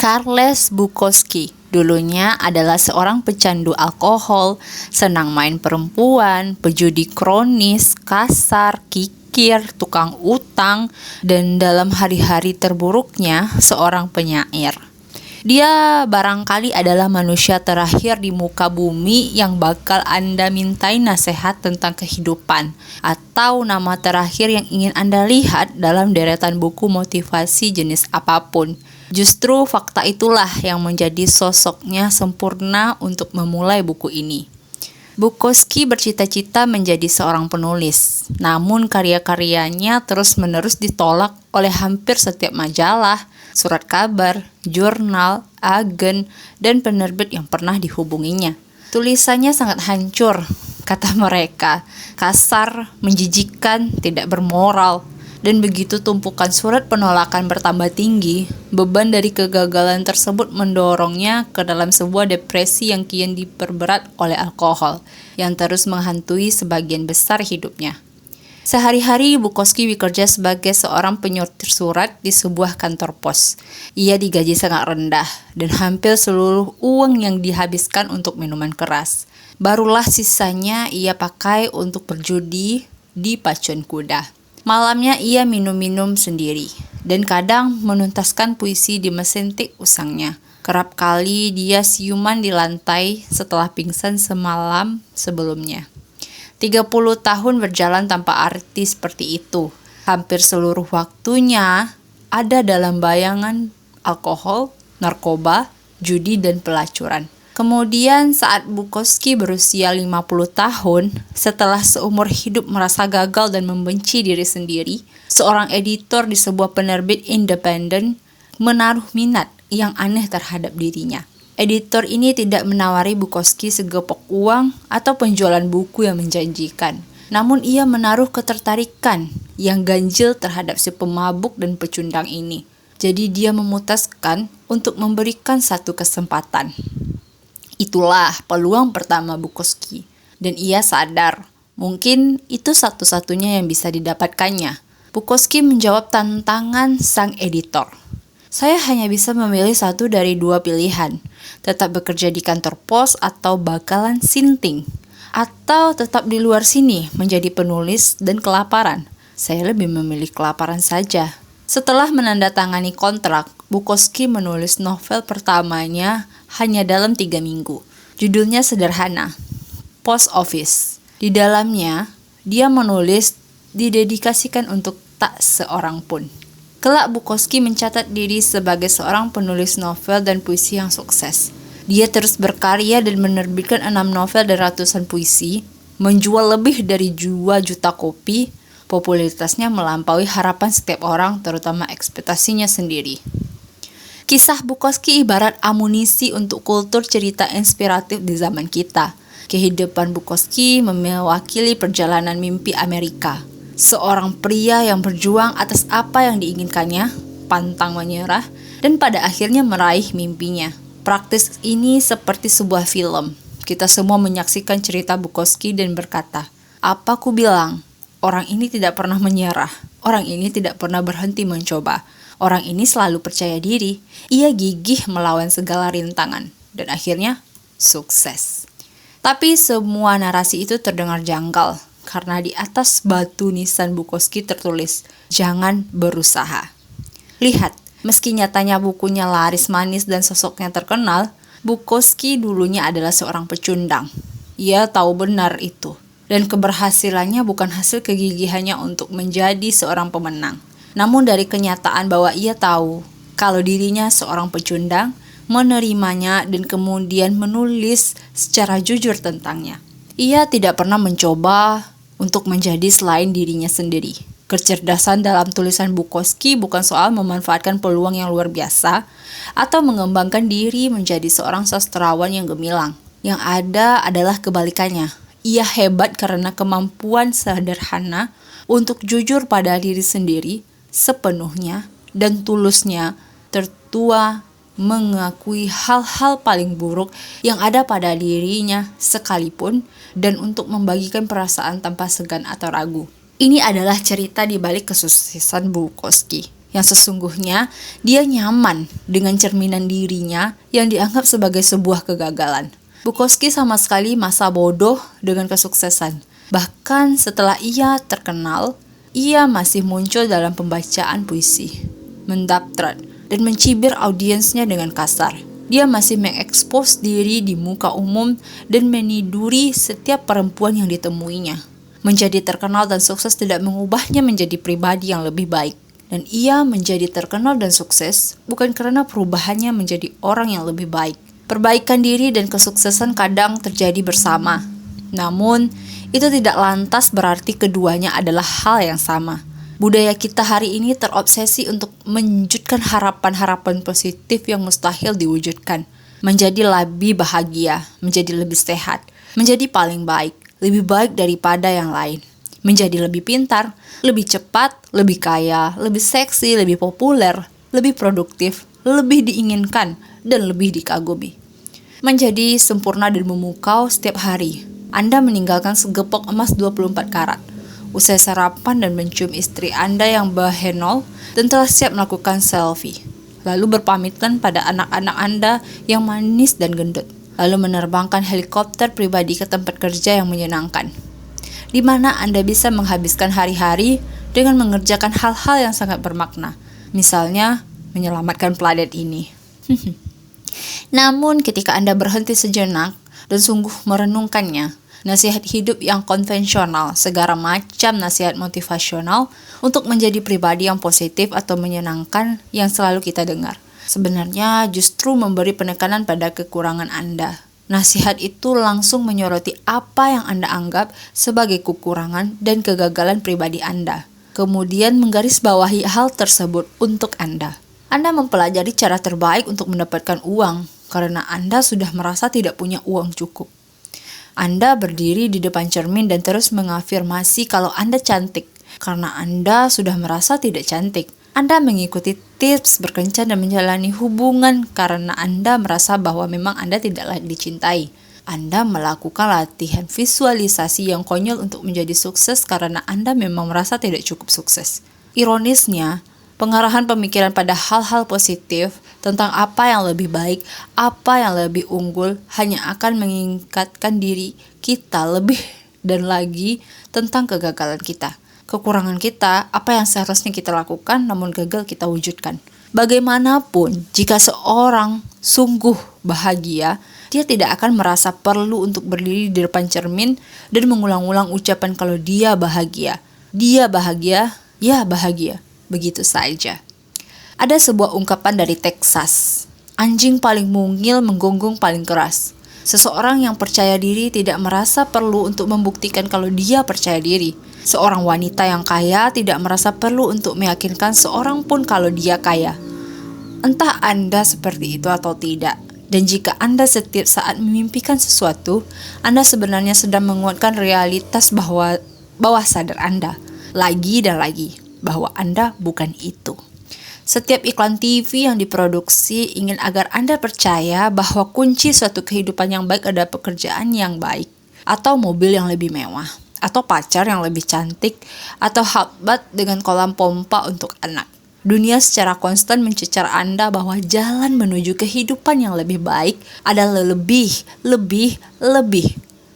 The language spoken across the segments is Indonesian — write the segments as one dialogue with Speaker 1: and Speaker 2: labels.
Speaker 1: Charles Bukowski dulunya adalah seorang pecandu alkohol, senang main perempuan, pejudi kronis, kasar, kikir, tukang utang, dan dalam hari-hari terburuknya seorang penyair. Dia barangkali adalah manusia terakhir di muka bumi yang bakal Anda mintai nasihat tentang kehidupan, atau nama terakhir yang ingin Anda lihat dalam deretan buku motivasi jenis apapun. Justru fakta itulah yang menjadi sosoknya sempurna untuk memulai buku ini. Bukowski bercita-cita menjadi seorang penulis, namun karya-karyanya terus-menerus ditolak oleh hampir setiap majalah, surat kabar, jurnal, agen, dan penerbit yang pernah dihubunginya. Tulisannya sangat hancur, kata mereka, kasar, menjijikkan, tidak bermoral. Dan begitu tumpukan surat penolakan bertambah tinggi, beban dari kegagalan tersebut mendorongnya ke dalam sebuah depresi yang kian diperberat oleh alkohol, yang terus menghantui sebagian besar hidupnya. Sehari-hari Bukowski bekerja sebagai seorang penyortir surat di sebuah kantor pos. Ia digaji sangat rendah, dan hampir seluruh uang yang dihabiskan untuk minuman keras. Barulah sisanya ia pakai untuk berjudi di pacuan kuda. Malamnya ia minum-minum sendiri, dan kadang menuntaskan puisi di mesin tik usangnya. Kerap kali dia siuman di lantai setelah pingsan semalam sebelumnya. 30 tahun berjalan tanpa arti seperti itu. Hampir seluruh waktunya ada dalam bayangan alkohol, narkoba, judi, dan pelacuran. Kemudian saat Bukowski berusia 50 tahun, setelah seumur hidup merasa gagal dan membenci diri sendiri, seorang editor di sebuah penerbit independen menaruh minat yang aneh terhadap dirinya. Editor ini tidak menawari Bukowski segepok uang atau penjualan buku yang menjanjikan. Namun ia menaruh ketertarikan yang ganjil terhadap si pemabuk dan pecundang ini. Jadi dia memutuskan untuk memberikan satu kesempatan. Itulah peluang pertama Bukowski. Dan ia sadar, mungkin itu satu-satunya yang bisa didapatkannya. Bukowski menjawab tantangan sang editor. Saya hanya bisa memilih satu dari dua pilihan. Tetap bekerja di kantor pos atau bakalan sinting. Atau tetap di luar sini menjadi penulis dan kelaparan. Saya lebih memilih kelaparan saja. Setelah menandatangani kontrak, Bukowski menulis novel pertamanya hanya dalam 3 minggu. Judulnya sederhana, Post Office. Di dalamnya, dia menulis didedikasikan untuk tak seorang pun. Kelak Bukowski mencatat diri sebagai seorang penulis novel dan puisi yang sukses. Dia terus berkarya dan menerbitkan 6 novel dan ratusan puisi, menjual lebih dari 2 juta kopi. Popularitasnya melampaui harapan setiap orang, terutama ekspektasinya sendiri. Kisah Bukowski ibarat amunisi untuk kultur cerita inspiratif di zaman kita. Kehidupan Bukowski mewakili perjalanan mimpi Amerika. Seorang pria yang berjuang atas apa yang diinginkannya, pantang menyerah, dan pada akhirnya meraih mimpinya. Praktis ini seperti sebuah film. Kita semua menyaksikan cerita Bukowski dan berkata, "Apa ku bilang? Orang ini tidak pernah menyerah. Orang ini tidak pernah berhenti mencoba. Orang ini selalu percaya diri. Ia gigih melawan segala rintangan. Dan akhirnya, sukses." Tapi semua narasi itu terdengar janggal. Karena di atas batu nisan Bukowski tertulis, "Jangan berusaha." Lihat, meski nyatanya bukunya laris manis dan sosoknya terkenal, Bukowski dulunya adalah seorang pecundang. Ia tahu benar itu. Dan keberhasilannya bukan hasil kegigihannya untuk menjadi seorang pemenang. Namun dari kenyataan bahwa ia tahu kalau dirinya seorang pecundang, menerimanya dan kemudian menulis secara jujur tentangnya. Ia tidak pernah mencoba untuk menjadi selain dirinya sendiri. Kecerdasan dalam tulisan Bukowski bukan soal memanfaatkan peluang yang luar biasa atau mengembangkan diri menjadi seorang sastrawan yang gemilang. Yang ada adalah kebalikannya. Ia hebat karena kemampuan sederhana untuk jujur pada diri sendiri sepenuhnya dan tulusnya, tertua mengakui hal-hal paling buruk yang ada pada dirinya sekalipun, dan untuk membagikan perasaan tanpa segan atau ragu. Ini adalah cerita di balik kesuksesan Bukowski. Yang sesungguhnya dia nyaman dengan cerminan dirinya yang dianggap sebagai sebuah kegagalan. Bukowski sama sekali masa bodoh dengan kesuksesan. Bahkan setelah ia terkenal, ia masih muncul dalam pembacaan puisi, mendaptrat, dan mencibir audiensnya dengan kasar. Dia masih mengekspos diri di muka umum dan meniduri setiap perempuan yang ditemuinya. Menjadi terkenal dan sukses tidak mengubahnya menjadi pribadi yang lebih baik. Dan ia menjadi terkenal dan sukses bukan karena perubahannya menjadi orang yang lebih baik. Perbaikan diri dan kesuksesan kadang terjadi bersama. Namun, itu tidak lantas berarti keduanya adalah hal yang sama. Budaya kita hari ini terobsesi untuk menwujudkan harapan-harapan positif yang mustahil diwujudkan. Menjadi lebih bahagia, menjadi lebih sehat, menjadi paling baik, lebih baik daripada yang lain. Menjadi lebih pintar, lebih cepat, lebih kaya, lebih seksi, lebih populer, lebih produktif, lebih diinginkan, dan lebih dikagumi. Menjadi sempurna dan memukau setiap hari. Anda meninggalkan segepok emas 24 karat. Usai sarapan dan mencium istri Anda yang bahenol dan telah siap melakukan selfie. Lalu berpamitan pada anak-anak Anda yang manis dan gendut. Lalu menerbangkan helikopter pribadi ke tempat kerja yang menyenangkan, di mana Anda bisa menghabiskan hari-hari dengan mengerjakan hal-hal yang sangat bermakna. Misalnya, menyelamatkan planet ini. Namun, ketika Anda berhenti sejenak dan sungguh merenungkannya, nasihat hidup yang konvensional, segala macam nasihat motivasional untuk menjadi pribadi yang positif atau menyenangkan yang selalu kita dengar, sebenarnya justru memberi penekanan pada kekurangan Anda. Nasihat itu langsung menyoroti apa yang Anda anggap sebagai kekurangan dan kegagalan pribadi Anda. Kemudian menggarisbawahi hal tersebut untuk Anda. Anda mempelajari cara terbaik untuk mendapatkan uang karena Anda sudah merasa tidak punya uang cukup. Anda berdiri di depan cermin dan terus mengafirmasi kalau Anda cantik karena Anda sudah merasa tidak cantik. Anda mengikuti tips berkencan dan menjalani hubungan karena Anda merasa bahwa memang Anda tidak layak dicintai. Anda melakukan latihan visualisasi yang konyol untuk menjadi sukses karena Anda memang merasa tidak cukup sukses. Ironisnya, pengarahan pemikiran pada hal-hal positif tentang apa yang lebih baik, apa yang lebih unggul, hanya akan mengingatkan diri kita lebih dan lagi tentang kegagalan kita. Kekurangan kita, apa yang seharusnya kita lakukan namun gagal kita wujudkan. Bagaimanapun, jika seorang sungguh bahagia, dia tidak akan merasa perlu untuk berdiri di depan cermin dan mengulang-ulang ucapan kalau dia bahagia. Dia bahagia, ya bahagia. Begitu saja. Ada sebuah ungkapan dari Texas. Anjing paling mungil menggonggong paling keras. Seseorang yang percaya diri tidak merasa perlu untuk membuktikan kalau dia percaya diri. Seorang wanita yang kaya tidak merasa perlu untuk meyakinkan seorang pun kalau dia kaya. Entah Anda seperti itu atau tidak. Dan jika Anda setiap saat memimpikan sesuatu, Anda sebenarnya sedang menguatkan realitas bawah sadar Anda. Lagi dan lagi, bahwa Anda bukan itu. Setiap iklan TV yang diproduksi ingin agar Anda percaya bahwa kunci suatu kehidupan yang baik adalah pekerjaan yang baik, atau mobil yang lebih mewah, atau pacar yang lebih cantik, atau hotbat dengan kolam pompa untuk anak. Dunia secara konstan mencecar Anda bahwa jalan menuju kehidupan yang lebih baik adalah lebih.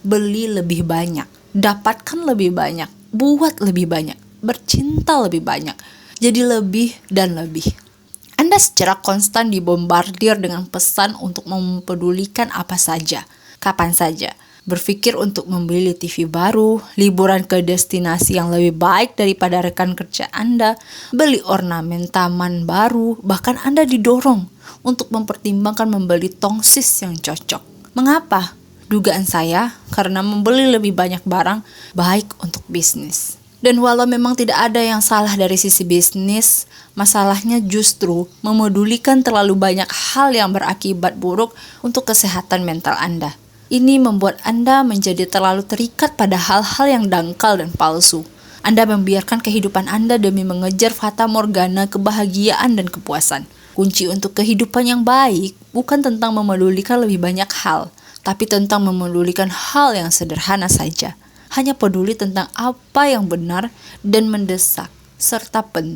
Speaker 1: Beli lebih banyak, dapatkan lebih banyak, buat lebih banyak, bercinta lebih banyak. Jadi lebih dan lebih. Anda secara konstan dibombardir dengan pesan untuk mempedulikan apa saja, kapan saja. Berpikir untuk membeli TV baru, liburan ke destinasi yang lebih baik daripada rekan kerja Anda, beli ornamen taman baru, bahkan Anda didorong untuk mempertimbangkan membeli tongsis yang cocok. Mengapa? Dugaan saya, karena membeli lebih banyak barang baik untuk bisnis. Dan walau memang tidak ada yang salah dari sisi bisnis, masalahnya justru memedulikan terlalu banyak hal yang berakibat buruk untuk kesehatan mental Anda. Ini membuat Anda menjadi terlalu terikat pada hal-hal yang dangkal dan palsu. Anda membiarkan kehidupan Anda demi mengejar fata morgana kebahagiaan dan kepuasan. Kunci untuk kehidupan yang baik bukan tentang memedulikan lebih banyak hal, tapi tentang memedulikan hal yang sederhana saja. Hanya peduli tentang apa yang benar dan mendesak serta penting.